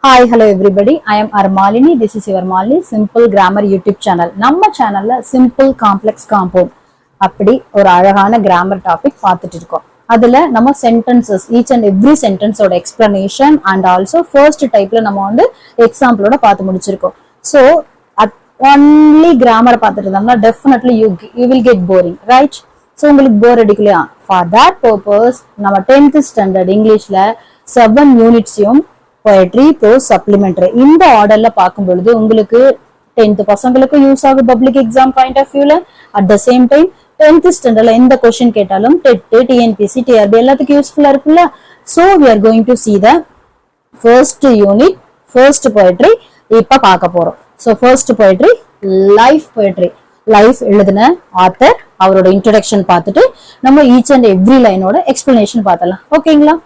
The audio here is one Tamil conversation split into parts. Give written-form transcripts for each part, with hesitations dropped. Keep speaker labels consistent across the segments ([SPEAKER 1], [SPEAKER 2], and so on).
[SPEAKER 1] Hi, hello everybody. I am Armalini. This is your Malini Simple Grammar YouTube channel. நம்ம சேனல்ல simple complex compound அப்படி ஒரு அழகான grammar topic பார்த்துட்டு இருக்கோம். அதுல நம்ம sentences each and every sentence ஓட explanation and also first typeல நம்ம வந்து example ஓட பார்த்து முடிச்சிருக்கோம். So only grammar பார்த்துட்டு இருந்தோம்னா definitely you will get boring, right? So உங்களுக்கு போர் அடிக்கலையா? For that purpose நம்ம 10th standard Englishல 7 unitsயும் poetry, prose, supplementary இந்த ஆர்டர்ல பார்க்கும் பொழுது உங்களுக்கு 10th பசங்களுக்கு யூஸ் ஆகும் பப்ளிக் எக்ஸாம் பாயிண்ட் ஆஃப் வியூல at the same time 10th ஸ்டாண்டர்ட்ல எந்த क्वेश्चन கேட்டாலும் டெட் டிஎன்பிசி டிஆர்பி எல்லாத்துக்கும் யூஸ்ஃபுல்லா இருக்குல்ல. So we are going to see the first unit first poetry இப்ப பார்க்க போறோம். So first poetry life poetry life எழுதின ஆத்தர் அவரோட இன்ட்ரோடக்ஷன் பார்த்துட்டு நம்ம ஈச் அண்ட் எவ்ரி லைனோட எக்ஸ்பிளனேஷன் பார்த்தலாம். ஓகேங்களா?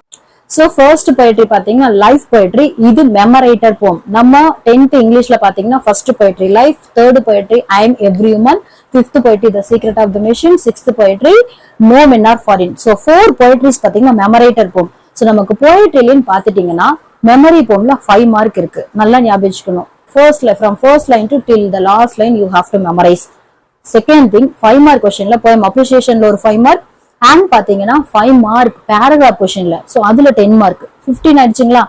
[SPEAKER 1] சோ ஃபர்ஸ்ட் போயட்ரி பாத்தீங்கன்னா லைஃப் போயட்ரி. இது மெமரேட்டர் போம். நம்ம 10th இங்கிலீஷ்ல பாத்தீங்கன்னா first poetry life, third poetry I am every human, fifth poetry the secret of the mission, sixth poetry no men are foreign. So 4 poetries பாத்தீங்கன்னா மெமரேட்டர் போம். சோ நமக்கு போயட்ரிலன்னு பாத்துட்டீங்கன்னா மெமரி போம்ல 5 மார்க் இருக்கு. நல்லா ஞாபகம் வச்சுக்கணும். From first line to till the last line you have to memorise. Second thing 5 mark கொஸ்டின்ல போயம் அப்ரிசியேஷன்ல ஒரு 5 மார்க் அண்ட் பாத்தீங்கன்னா 5 மார்க் பேராகிராஃப் கொஸ்டின்ல. சோ அதுல 10 மார்க் 15 ஆயிடுச்சுங்களா.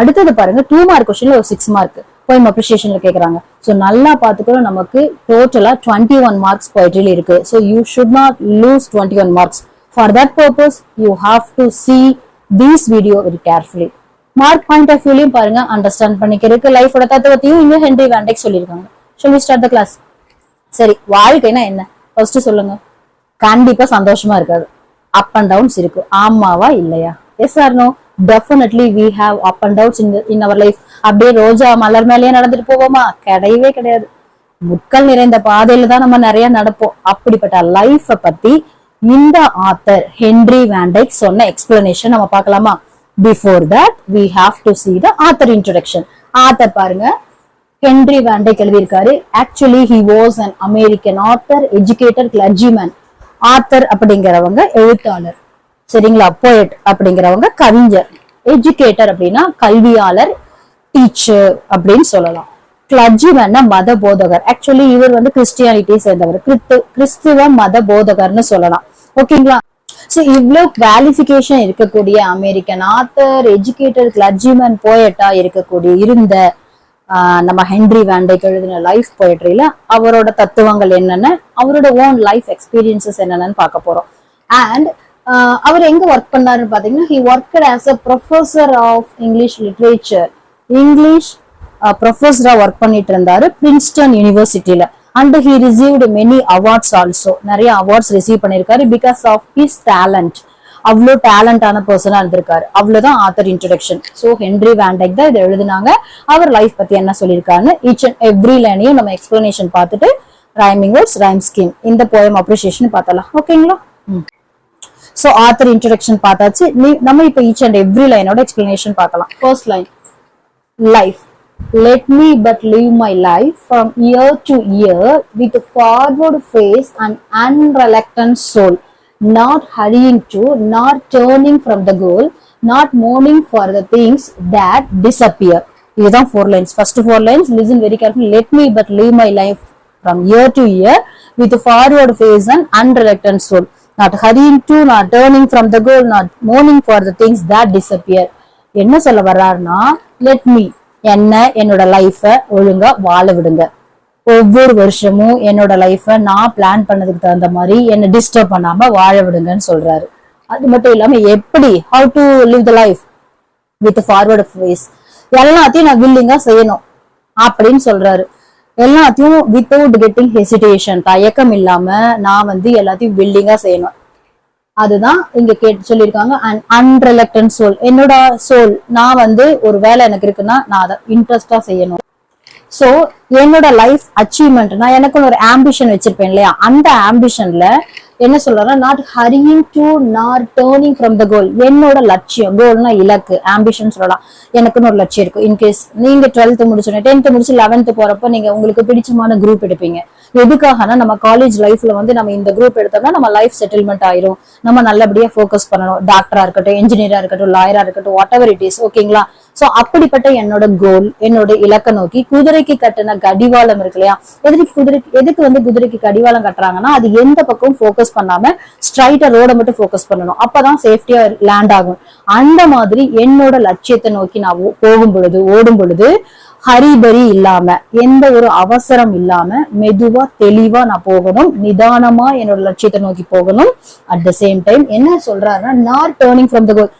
[SPEAKER 1] அடுத்தது பாருங்க 2 மார்க் கொஸ்டின்ல ஒரு 6 மார்க் போயம் அப்ரிசியேஷன்ல கேக்குறாங்க. சோ நல்லா பாத்துக்கணும். நமக்கு டோட்டலா 21 மார்க்ஸ் போயட்ரியில இருக்கு. So you should not lose 21 marks. For that purpose you have to see this video very carefully. Mark point of வியூலயும் பாருங்க அண்டர்ஸ்டாண்ட் பண்ணிக்கிறதுக்கு லைஃபோட தத்துவத்தையும் இங்க ஹென்ரி வான் டைக் சொல்லியிருக்காங்க. Shall we start the class? சரி, வாழ்க்கைனா என்ன ஃபர்ஸ்ட் சொல்லுங்க. கண்டிப்பா சந்தோஷமா இருக்காது. அப் அண்ட் டவுன்ஸ் இருக்கு. ஆமாவா இல்லையா? Yes or no? Definitely we have up and downs in our life. அப்படியே ரோஜா மலர் மேலேயே நடந்துட்டு போவோமா? கிடையவே கிடையாது. முட்கள் நிறைந்த பாதையில தான் நம்ம நிறைய நடப்போம். அப்படிப்பட்ட லைஃப பத்தி இந்த ஆத்தர் ஹென்ரி வான் டைக் சொன்ன எக்ஸ்பிளனேஷன் நம்ம பார்க்கலாமா? Before that we have to see the author introduction. Author பாருங்க, ஹென்ரி வான் டைக் எழுதியிருக்காரு. Actually he was an American author, educator, clergyman. ஆத்தர் அப்படிங்கிறவங்க எழுத்தாளர், சரிங்களா? போயட் அப்படிங்கிறவங்க கவிஞர், எஜுகேட்டர் அப்படின்னா கல்வியாளர், டீச்சர் அப்படின்னு சொல்லலாம். கிளர்ஜிமேன்னா மத போதகர். ஆக்சுவலி இவர் வந்து கிறிஸ்டியானிட்டியை சேர்ந்தவர், கிறிஸ்துவ மத போதகர்னு சொல்லலாம். ஓகேங்களா? சோ இவ்வளவு குவாலிபிகேஷன் இருக்கக்கூடிய அமெரிக்கன் ஆத்தர், எஜுகேட்டர், கிளர்ஜிமேன், போயட்டா இருந்த நம்ம ஹென்ரி வான் டைக் எழுதின லைஃப் போயட்ரியில அவரோட தத்துவங்கள் என்னென்ன, அவரோட ஓன் லைஃப் எக்ஸ்பீரியன்சஸ் என்னென்னு பார்க்க போறோம். அண்ட் அவர் எங்க ஒர்க் பண்ணாருன்னு பாத்தீங்கன்னா he worked as a professor of English literature. English ப்ரொஃபஸரா ஒர்க் பண்ணிட்டு இருந்தாரு பிரின்ஸ்டன் யூனிவர்சிட்டியில. And he received many awards also. நிறைய அவார்ட்ஸ் ரிசீவ் பண்ணிருக்காரு பிகாஸ் ஆஃப் his talent. அவ்வளோ டேலண்டான பர்சனா இருந்திருக்காரு. அவ்வளவுதான் author introduction. So Henry Van Dyke தான் இதை எழுதினாங்க. அவர் லைஃப் பத்தி என்ன சொல்லியிருக்காங்க ஈச் அண்ட் எவ்ரி லைனையும் நம்ம எக்ஸ்பிளனேஷன் பார்த்துட்டு ரைமிங் வேர்ட்ஸ், ரைம் ஸ்கீம், இந்த போயம் அப்ரிசியேஷன் பார்த்தலாம். ஓகேங்களா? சோ ஆத்தர் இன்ட்ரோடக்ஷன் பார்த்தாச்சு. நம்ம இப்ப ஈச் அண்ட் எவ்ரி லைனோட எக்ஸ்பிளனேஷன் பார்க்கலாம். First line life. Let me but live my life from year to year with a forward face and unreluctant soul, not hurrying to, not turning from the goal, not mourning for the things that disappear. இதுதான் 4 lines. First 4 lines listen very carefully. Let me but live my life from year to year with a forward face and unreluctant soul, not hurrying to, not turning from the goal, not mourning for the things that disappear. என்ன சொல்ல வர்றாருன்னா, let me என்னோட லைஃப ஒழுங்கா வாழ விடுங்க. ஒவ்வொரு வருஷமும் என்னோட லைஃப நான் பிளான் பண்ணதுக்கு தகுந்த மாதிரி என்ன டிஸ்டர்ப் பண்ணாம வாழ விடுங்கன்னு சொல்றாரு. அது மட்டும் இல்லாம எப்படி how to live the life with forward face, எல்லாத்தையும் நான் வில்லிங்கா செய்யணும் அப்படின்னு சொல்றாரு. எல்லாத்தையும் வித்தவுட் கெட்டிங் ஹெசிடேஷன், தயக்கம் இல்லாம நான் வந்து எல்லாத்தையும் வில்லிங்கா செய்யணும். அதுதான் இங்க சொல்லியிருக்காங்க. அண்ட் அன்ரிலக்டன்ட் சோல், என்னோட சோல் நான் வந்து ஒரு வேலை எனக்கு இருக்குன்னா நான் அதை இன்ட்ரெஸ்டா செய்யணும். சோ என்னோட லைஃப் அச்சீவ்மெண்ட், நான் எனக்கு ஒரு ஆம்பிஷன் வச்சிருப்பேன் இல்லையா, அந்த ஆம்பிஷன்ல என்ன சொல்றேன்னா not hurrying to, not turning from the goal. என்னோட லட்சியம், கோல்னா இலக்கு, ஆம்பிஷன் சொல்லலாம். எனக்குன்னு ஒரு லட்சியம் இருக்கு. இன்கேஸ் நீங்க 12th முடிச்சோன்னே 10th முடிச்சு 11th போறப்ப நீங்க உங்களுக்கு பிடிச்சமான குரூப் எடுப்பீங்க. எதுக்காகனா நம்ம காலேஜ் லைஃப்ல வந்து நம்ம இந்த குரூப் எடுத்தோம்னா நம்ம லைஃப் செட்டில்மெண்ட் ஆயிரும், நம்ம நல்லபடியா ஃபோக்கஸ் பண்ணணும். டாக்டரா இருக்கட்டும், இன்ஜினியரா இருக்கட்டும், லாயரா இருக்கட்டும், வாட் எவர் இட் இஸ். ஓகேங்களா? சோ அப்படிப்பட்ட என்னோட கோல், என்னோட இலக்க நோக்கி குதிரைக்கு கட்டின கடிவாளம் இருக்கு இல்லையா, எதுக்கு வந்து குதிரைக்கு கடிவாளம் கட்டுறாங்கன்னா அது எந்த பக்கம் போக்கஸ் பண்ணாம ஸ்ட்ரைட்டா ரோட மட்டும் போக்கஸ் பண்ணணும், அப்பதான் சேஃப்டியா லேண்ட் ஆகும். அந்த மாதிரி என்னோட லட்சியத்தை நோக்கி நான் ஓடும் பொழுது ஹரிபரி இல்லாம, எந்த ஒரு அவசரம் இல்லாம மெதுவா தெளிவா நான் போகணும், நிதானமா என்னோட லட்சியத்தை நோக்கி போகணும். அட் த சேம் டைம் என்ன சொல்றாருன்னா not turning from the goal.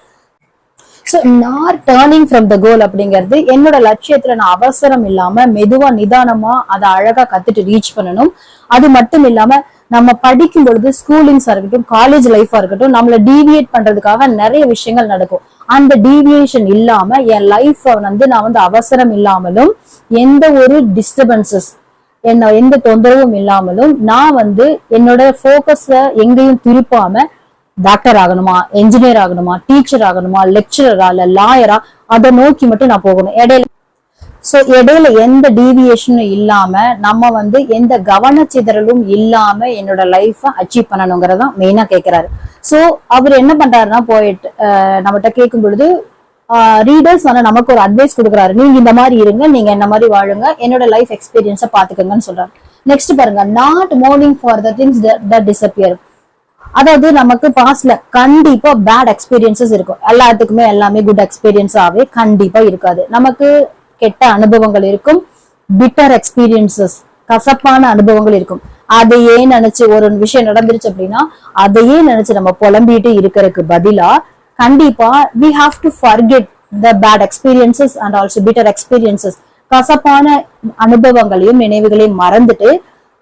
[SPEAKER 1] So not turning from the goal அப்படிங்கிறது என்னோட லட்சியத்துல நான் அவசரம் இல்லாம மெதுவா நிதானமா அதை அழகா கத்துட்டு ரீச் பண்ணணும். அது மட்டும் இல்லாம நம்ம படிக்கும் பொழுது ஸ்கூலிங்ஸா இருக்கட்டும், காலேஜ் லைஃபா இருக்கட்டும், நம்மள டீவியேட் பண்றதுக்காக நிறைய விஷயங்கள் நடக்கும். அந்த டீவியேஷன் இல்லாம என் லைஃப் வந்து நான் வந்து அவசரம் இல்லாமலும் எந்த ஒரு டிஸ்டர்பன்சஸ் எந்த தொந்தரவும் இல்லாமலும் நான் வந்து என்னோட போக்கஸ எங்கேயும் திருப்பாம டாக்டர் ஆகணுமா, என்ஜினியர் ஆகணுமா, டீச்சர் ஆகணுமா, லெக்சரரா இல்ல லாயரா, அதை நோக்கி மட்டும் நான் போகணும். இடையில எந்த டீவியேஷனும் இல்லாம நம்ம வந்து எந்த கவனச்சிதறலும் இல்லாம என்னோட லைஃப அச்சீவ் பண்ணணுங்கிறதான் மெயினா கேட்கிறாரு. சோ அவர் என்ன பண்றாருன்னா போயிட்டு நம்மகிட்ட கேட்கும் பொழுது ரீடர்ஸ் வந்து நமக்கு ஒரு அட்வைஸ் கொடுக்குறாரு, நீங்க இந்த மாதிரி இருங்க, நீங்க என்ன மாதிரி வாழுங்க, என்னோட லைஃப் எக்ஸ்பீரியன்ஸை பாத்துக்கோங்கன்னு சொல்றாரு. நெக்ஸ்ட் பாருங்க, not morning for the things that disappear. அதாவது நமக்கு பாஸ்ட்ல கண்டிப்பா பேட் எக்ஸ்பீரியன்சஸ் இருக்கும், எல்லாத்துக்குமே எல்லாமே குட் எக்ஸ்பீரியன்ஸாவே கண்டிப்பா இருக்காது. நமக்கு கெட்ட அனுபவங்கள் இருக்கும், பிட்டர் எக்ஸ்பீரியன்சஸ் கசப்பான அனுபவங்கள் இருக்கும். அதையே நினைச்சு ஒரு விஷயம் நடந்துருச்சு அப்படின்னா அதையே நினைச்சு நம்ம புலம்பிட்டு இருக்கிறதுக்கு பதிலா கண்டிப்பா we have to forget the bad experiences and also bitter experiences. கசப்பான அனுபவங்களையும் நினைவுகளையும் மறந்துட்டு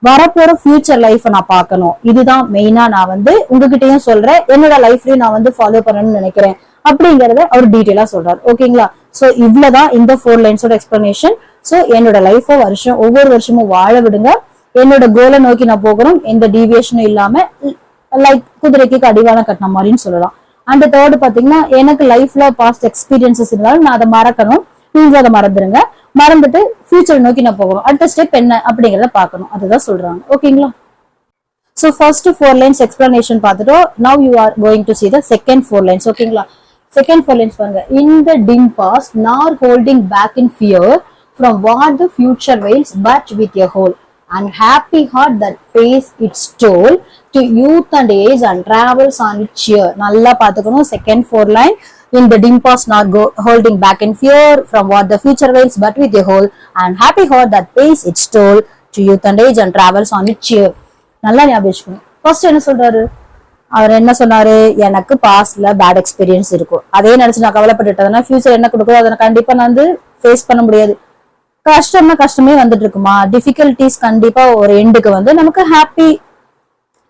[SPEAKER 1] வரப்போற ஃபியூச்சர் லைஃப் நான் பார்க்கணும். இதுதான் மெயினா நான் வந்து உங்ககிட்டயும் சொல்றேன், என்னோட லைஃப்லயும் நான் வந்து ஃபாலோ பண்ணணும்னு நினைக்கிறேன் அப்படிங்கறத அவர் டீட்டெயிலா சொல்றாரு. ஓகேங்களா? சோ இவ்வளவுதான் இந்த 4 லைன்ஸோட எக்ஸ்பிளனேஷன். சோ என்னோட லைஃப ஒவ்வொரு வருஷமும் வாழ விடுங்க, என்னோட கோலை நோக்கி நான் போகணும், எந்த டீவியேஷனும் இல்லாம, லைக் குதிரைக்கு கடிவாளம் கட்டின மாதிரின்னு சொல்லலாம். அண்ட் தேர்ட் பாத்தீங்கன்னா எனக்கு லைஃப்ல பாஸ்ட் எக்ஸ்பீரியன்சஸ் இருந்தாலும் நான் அதை மறக்கணும், நீங்க அதை மறந்துருங்க, மறந்துட்டு ஃபியூச்சர் நோக்கி நான் போகணும், அடுத்த ஸ்டெப் என்ன அப்படிங்கறத பாக்கணும், அதுதான் சொல்றாங்க. ஓகேங்களா? So first 4 lines explanation பார்த்துட்டோம். Now you are going to see the second 4 lines. ஓகேங்களா? Second 4 lines பாருங்க. In the dim past, nor holding back in fear from what the future waits, but with a whole and happy heart that pays its toll to youth and age and travels on its cheer. நல்லா பார்த்துக்கணும். Second 4 line. In the dim past, not holding back in fear from what the future waits, but with a whole and happy heart that pays its toll to youth and age and travels on its cheer. நல்லா ஞாபகம் வச்சுக்கணும். ஃபர்ஸ்ட் என்ன சொல்றாரு, அவர் என்ன சொன்னாரு, எனக்கு பாஸ்ட்ல பேட் எக்ஸ்பீரியன்ஸ் இருக்கும், அதே நினைச்சு நான் கவலைப்பட்டுட்டேன்னா ஃபியூச்சர் என்ன கொடுக்குதோ அதை கண்டிப்பா நான் வந்து ஃபேஸ் பண்ண முடியாது. கஷ்டம்னா கஷ்டமே வந்துட்டு இருக்குமா, டிஃபிகல்டிஸ் கண்டிப்பா ஒரு எண்டுக்கு வந்து நமக்கு ஹாப்பி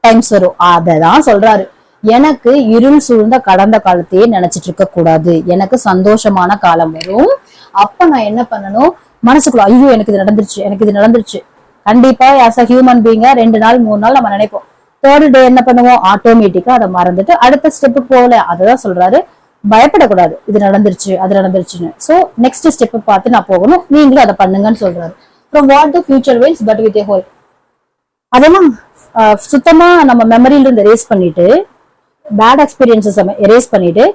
[SPEAKER 1] டைம்ஸ் வரும். அததான் சொல்றாரு, எனக்கு இருள் சூழ்ந்த கடந்த காலத்தையே நினைச்சிட்டு இருக்க கூடாது, எனக்கு சந்தோஷமான காலம் வரும். அப்ப நான் என்ன பண்ணணும், மனசுக்குள்ள ஐயோ எனக்கு இது நடந்துருச்சு கண்டிப்பா ஆஸ் அ ஹியூமன் பீயிங்கா 2 நாள் 3 நாள் நம்ம நினைப்போம். தேர்ட் டே என்ன பண்ணுவோம், ஆட்டோமேட்டிக்கா அதை மறந்துட்டு அடுத்த ஸ்டெப்பு போகல. அதுதான் சொல்றாரு, பயப்படக்கூடாது, இது நடந்துருச்சு அது நடந்துருச்சுன்னு. சோ நெக்ஸ்ட் ஸ்டெப் பார்த்து நான் போகணும், நீங்களும் அதை பண்ணுங்கன்னு சொல்றாரு. From what the future veils but with a whole. அதெல்லாம் சுத்தமா நம்ம மெமரியில இருந்து எரேஸ் பண்ணிட்டு, பேட் எக்ஸ்பீரியன்சஸ் எரேஸ் பண்ணிட்டு,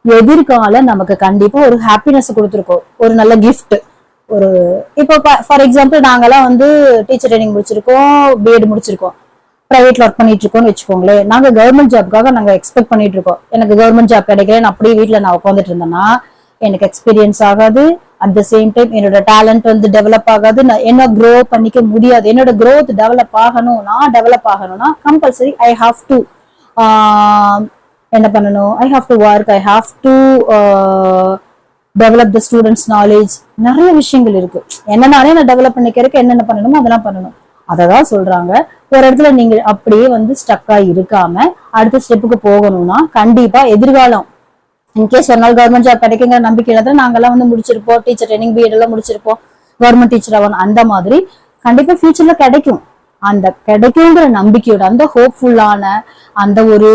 [SPEAKER 1] எதிர்கால நமக்கு கண்டிப்பா ஒரு ஹாப்பினஸ் கொடுத்துருக்கோம், ஒரு நல்ல கிஃப்ட். ஒரு இப்போ ஃபார் எக்ஸாம்பிள் நாங்கெல்லாம் வந்து டீச்சர் ட்ரைனிங் முடிச்சிருக்கோம், பிஎட் முடிச்சிருக்கோம், பிரைவேட்ல ஒர்க் பண்ணிட்டு இருக்கோம்னு வச்சுக்கோங்களேன். நாங்க கவர்மெண்ட் ஜாப்காக நாங்க எக்ஸ்பெக்ட் பண்ணிட்டு இருக்கோம். எனக்கு கவர்மெண்ட் ஜாப் கிடைக்கல, அப்படியே வீட்டுல நான் உட்காந்துட்டு இருந்தேன்னா எனக்கு எக்ஸ்பீரியன்ஸ் ஆகாது, அட் த சேம் டைம் என்னோட டேலண்ட் வந்து டெவலப் ஆகாது, நான் என்ன க்ரோ பண்ணிக்க முடியாது. என்னோட க்ரோத் டெவலப் ஆகணும், நான் டெவலப் ஆகணும்னா கம்பல்சரி ஐ ஹாவ் டு என்ன பண்ணணும், I have to work, I have to develop the students knowledge. நிறைய விஷயங்கள் இருக்கு, என்னன்னாலே நான் டெவலப் பண்ணிக்கிறதுக்கு என்னென்ன பண்ணணுமோ அதெல்லாம் பண்ணணும். அததான் சொல்றாங்க. ஒரு இடத்துல நீங்க அப்படியே வந்து ஸ்டக்கா இருக்காம அடுத்த ஸ்டெப்புக்கு போகணும்னா கண்டிப்பா எதிர்காலம் இன்கேஸ் ஒரு நாள் கவர்மெண்ட் ஜாப் கிடைக்குங்கிற நம்பிக்கையில நாங்கெல்லாம் வந்து முடிச்சிருப்போம், டீச்சர் ட்ரைனிங் பிஎட் எல்லாம் முடிச்சிருப்போம், கவர்மெண்ட் டீச்சர் ஆகணும். அந்த மாதிரி கண்டிப்பா ஃபியூச்சர்ல கிடைக்கும். அந்த கிடைக்குங்கிற நம்பிக்கையோட, அந்த ஹோப்ஃபுல்லான அந்த ஒரு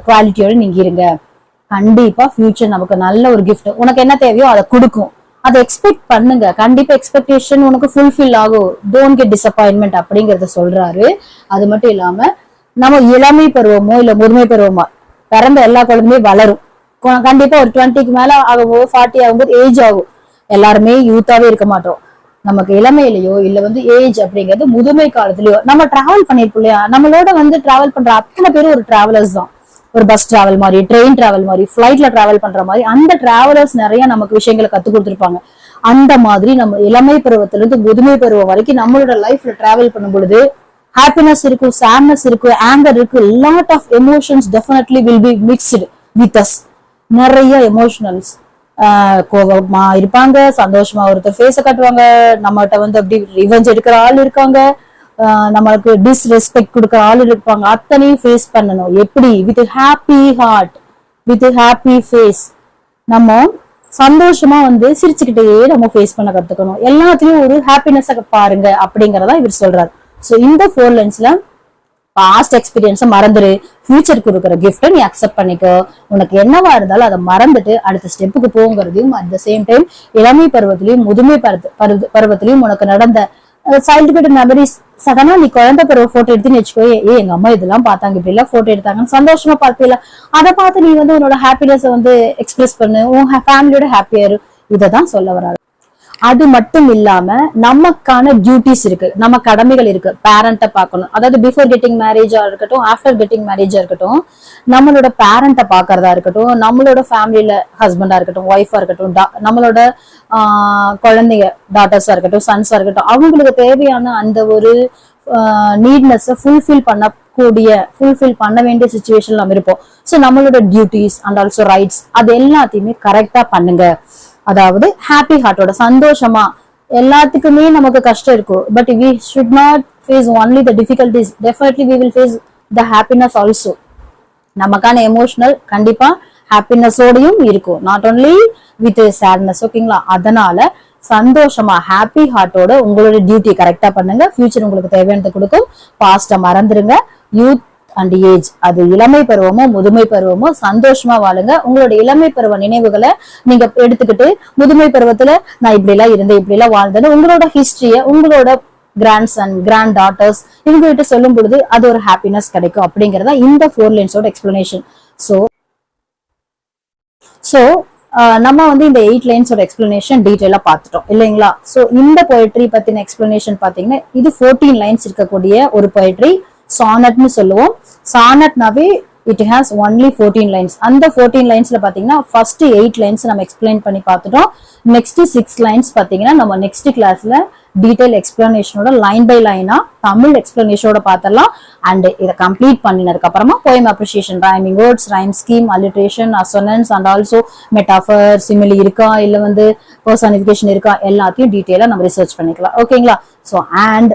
[SPEAKER 1] குவாலிட்டியோட நீங்க இருங்க. கண்டிப்பா ஃபியூச்சர் நமக்கு நல்ல ஒரு கிஃப்ட், உனக்கு என்ன தேவையோ அதை கொடுக்கும். அதை எக்ஸ்பெக்ட் பண்ணுங்க, கண்டிப்பா எக்ஸ்பெக்டேஷன் உனக்கு ஃபுல்ஃபில் ஆகும். டோன்ட் கெட் டிசப்பாயின்மெண்ட் அப்படிங்கறத சொல்றாரு. அது மட்டும் இல்லாம நம்ம இளமை பருவமோ இல்ல முதுமை பருவமோ பிறந்த எல்லா குழந்தையுமே வளரும். கண்டிப்பா ஒரு 20க்கு மேல ஆகும்போது 40 ஆகும்போது ஏஜ் ஆகும். எல்லாருமே யூத்தாவே இருக்க மாட்டோம். நமக்கு இளமையிலயோ இல்ல வந்து ஏஜ் அப்படிங்கிறது முதுமை காலத்திலயோ நம்ம டிராவல் பண்ணிருப்போம் இல்லையா, நம்மளோட வந்து டிராவல் பண்ற அத்தனை பேரும் ஒரு டிராவலர்ஸ் தான். ஒரு பஸ் டிராவல் மாதிரி, ட்ரெயின் டிராவல் மாதிரி, பிளைட்ல டிராவல் பண்ற மாதிரி அந்த டிராவலர்ஸ் நிறைய நமக்கு விஷயங்களை கத்து கொடுத்துருப்பாங்க. அந்த மாதிரி நம்ம இளமை பருவத்துல இருந்து முதுமை பருவம் வரைக்கும் நம்மளோட லைஃப்ல டிராவல் பண்ணும் பொழுது ஹாப்பினஸ் இருக்கும், சேட்னஸ் இருக்கும், ஆங்கர் இருக்கு, lot of emotions definitely will be mixed with us. நிறைய எமோஷனல்ஸ் கோபமா இருப்பாங்க, சந்தோஷமா ஒருத்தர் ஃபேஸ காட்டுவாங்க, நம்மகிட்ட வந்து அப்படி ரிவெஞ்ச் எடுக்கிற ஆள் இருக்காங்க, நம்மளுக்கு டிஸ்ரெஸ்பெக்ட் கொடுக்குற ஆள் இருப்பாங்க. அத்தனையும் ஃபேஸ் பண்ணணும். எப்படி? With happy heart, with happy face. நம்ம சந்தோஷமா வந்து சிரிச்சுக்கிட்டே நம்ம ஃபேஸ் பண்ண கத்துக்கணும். எல்லாத்துலயும் ஒரு ஹாப்பினஸ் பாருங்க அப்படிங்கறதா இவர் சொல்றாரு. சோ இந்த 4 லைன்ஸ்ல பாஸ்ட் எக்ஸ்பீரியன்ஸை மறந்துரு, ஃபியூச்சருக்கு கொடுக்குற கிஃப்ட்டை நீ அக்செப்ட் பண்ணிக்கோ, உனக்கு என்னவா இருந்தாலும் அதை மறந்துட்டு அடுத்த ஸ்டெப்புக்கு போங்கிறதையும், அட் த சேம் டைம் இளமை பருவத்திலையும் முதுமை பருவத்திலையும் உனக்கு நடந்த சைல்டுஹுட் மெமரிஸ். சடனா நீ குழந்தை பருவ போட்டோ எடுத்துன்னு வச்சுக்கோ, எங்க அம்மா இதெல்லாம் பார்த்தாங்க, இப்படி எல்லாம் போட்டோ எடுத்தாங்கன்னு சந்தோஷமா பார்த்தில, அதை பார்த்து நீ வந்து உன்னோட ஹாப்பினஸ் வந்து எக்ஸ்பிரஸ் பண்ணு, உன் ஃபேமிலியோட ஹாப்பியா இரு. இதைதான் சொல்ல வராது. அது மட்டும் இல்லாம நமக்கான டியூட்டிஸ் இருக்கு, நம்ம கடமைகள் இருக்கு. பேரண்ட்டை பார்க்கணும், அதாவது பிஃபோர் கெட்டிங் மேரேஜா இருக்கட்டும், ஆஃப்டர் கெட்டிங் மேரேஜா இருக்கட்டும், நம்மளோட பேரண்ட்டை பாக்குறதா இருக்கட்டும், நம்மளோட ஃபேமிலியில ஹஸ்பண்டா இருக்கட்டும், ஒய்ஃபா இருக்கட்டும், நம்மளோட குழந்தைங்க டாட்டர்ஸா இருக்கட்டும், சன்ஸா இருக்கட்டும், அவங்களுக்கு தேவையான அந்த ஒரு நீட்னஸ் ஃபுல்ஃபில் பண்ண வேண்டிய சுச்சுவேஷன்ல நம்ம இருப்போம். ஸோ நம்மளோட டியூட்டிஸ் அண்ட் ஆல்சோ ரைட்ஸ் அது எல்லாத்தையுமே கரெக்டா பண்ணுங்க. அதாவது ஹாப்பி ஹார்ட்டோட சந்தோஷமா, எல்லாத்துக்குமே நமக்கு கஷ்டம் இருக்கும், but we should not face only the difficulties, definitely we will face the happiness also. நமக்கான எமோஷனல் கண்டிப்பா ஹாப்பினஸோடையும் இருக்கும், நாட் ஓன்லி வித் சேட்னஸ். ஓகேங்களா? அதனால சந்தோஷமா ஹாப்பி ஹார்ட்டோட உங்களோட டியூட்டி கரெக்டா பண்ணுங்க. ஃபியூச்சர் உங்களுக்கு தேவையானது கொடுக்கும். பாஸ்ட மறந்துருங்க. யூத் அண்ட் ஏஜ், அது இளமை பருவமோ முதுமை பருவமோ, சந்தோஷமா வாழுங்க. உங்களோட இளமை பருவ நினைவுகளை நீங்க எடுத்துக்கிட்டு முதுமை பருவத்துல நான் இப்படி எல்லாம் இருந்தேன், இப்படி எல்லாம் வாழ்ந்தேன்னு உங்களோட ஹிஸ்டரிய உங்களோட கிராண்ட் சன், கிராண்ட் டாட்டர்ஸ் இவங்க கிட்ட சொல்லும் பொழுது அது ஒரு ஹாப்பினஸ் கிடைக்கும். அப்படிங்கறதா இந்த 4 லைன்ஸோட எக்ஸ்பிளனேஷன். சோ நம்ம வந்து இந்த 8 லைன்ஸோட எக்ஸ்பிளனேஷன் டீடைலா பார்த்துட்டோம் இல்லைங்களா? சோ இந்த போயட்ரி பத்தின எக்ஸ்பிளனேஷன் பாத்தீங்கன்னா இது 14 லைன்ஸ் இருக்கக்கூடிய ஒரு போயட்ரி, சானட்னு சொல்லுவோம். சானட்னாவே இட் ஹாஸ் ஒன்லி 14 லைன்ஸ். அந்த 14 லைன்ஸ்ல பாத்தீங்கன்னா ஃபர்ஸ்ட் 8 லைன்ஸ் நம்ம எக்ஸ்பிளைன் பண்ணி பார்த்துட்டோம். நெக்ஸ்ட் 6 லைன்ஸ் பாத்தீங்கன்னா நம்ம நெக்ஸ்ட் கிளாஸ்ல டீடைல் எக்ஸ்பிளனேஷனோட லைன் பை லைனா தமிழ் எக்ஸ்பிளனேஷனோட பார்த்தலாம். அண்ட் இதை கம்ப்ளீட் பண்ணினதுக்கு அப்புறமா poem appreciation, rhyming words, rhyme scheme, alliteration, assonance and also metaphor, simile இருக்கா இல்ல வந்து பர்சனிஃபிகேஷன் இருக்கா எல்லாத்தையும் டீடைலா நம்ம ரிசர்ச் பண்ணிக்கலாம். ஓகேங்களா? ஸோ அண்ட்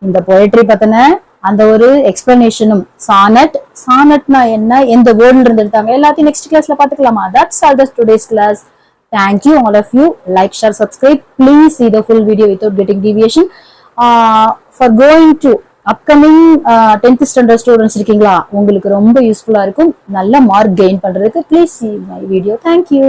[SPEAKER 1] இந்த போயட்ரி பத்தின அந்த ஒரு எக்ஸ்பிளனேஷனும், சானட்னா என்ன, எந்த வேர்ட்ல இருந்து எடுத்தாங்க, எல்லாத்தையும் நெக்ஸ்ட் கிளாஸ்ல பாத்துக்கலாமா? That's all the today's class. Thank you all of you. Like, share, subscribe. Please see the full video without getting deviation. For going to upcoming 10th standard students இருக்கீங்களா, உங்களுக்கு ரொம்ப யூஸ்ஃபுல்லா இருக்கும். நல்ல மார்க் கெயின் பண்றதுக்கு please see my video. Thank you.